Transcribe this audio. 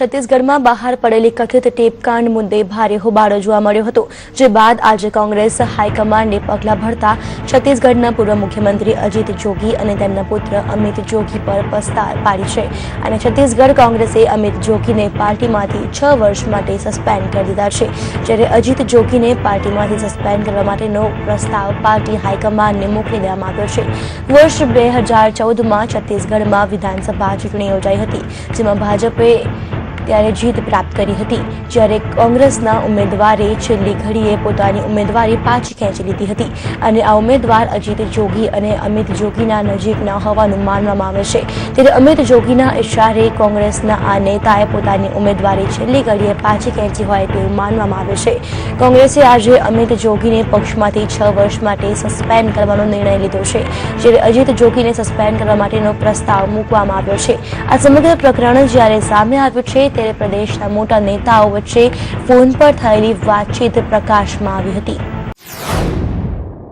છત્તીસગઢમાં બહાર પડેલી કથિત ટેપકાંડ મુદ્દે ભારે હોબાળો જોવા મળ્યો હતો, જે બાદ આજે કોંગ્રેસ હાઈકમાન્ડે પગલાં ભરતા છત્તીસગઢના પૂર્વ મુખ્યમંત્રી અજીત જોગી અને તેમના પુત્ર અમિત જોગી પર પસ્તાળ પાડી છે. અને છત્તીસગઢ કોંગ્રેસે અમિત જોગીને પાર્ટીમાંથી 6 વર્ષ માટે સસ્પેન્ડ કરી દીધા છે, જ્યારે અજીત જોગીને પાર્ટીમાંથી સસ્પેન્ડ કરવા માટેનો પ્રસ્તાવ પાર્ટી હાઈકમાન્ડને મોકલી દેવામાં આવ્યો છે. વર્ષ 2014માં છત્તીસગઢમાં વિધાનસભા ચૂંટણી યોજાઈ હતી, જેમાં ભાજપે ત્યારે જીત પ્રાપ્ત કરી હતી, જ્યારે કોંગ્રેસના ઉમેદવારે છેલ્લી ઘડીએ પોતાની ઉમેદવારી પાછી ખેંચી લીધી હતી અને આ ઉમેદવાર અજીત જોગી અને અમિત જોગીના નજીકના હોવાનું માનવામાં આવે છે. ત્યારે અમિત જોગીના ઇશારે કોંગ્રેસના આ નેતાએ પોતાની ઉમેદવારી છેલ્લી ઘડીએ પાછી ખેંચી હોય તેવું માનવામાં આવે છે. કોંગ્રેસે આજે અમિત જોગીને પક્ષમાંથી 6 વર્ષ માટે સસ્પેન્ડ કરવાનો નિર્ણય લીધો છે, જ્યારે અજીત જોગીને સસ્પેન્ડ કરવા માટેનો પ્રસ્તાવ મૂકવામાં આવ્યો છે. આ સમગ્ર પ્રકરણ જ્યારે સામે આવ્યું છે ત્યારે પ્રદેશના મોટા નેતાઓ વચ્ચે ફોન પર થયેલી વાતચીત પ્રકાશમાં આવી હતી.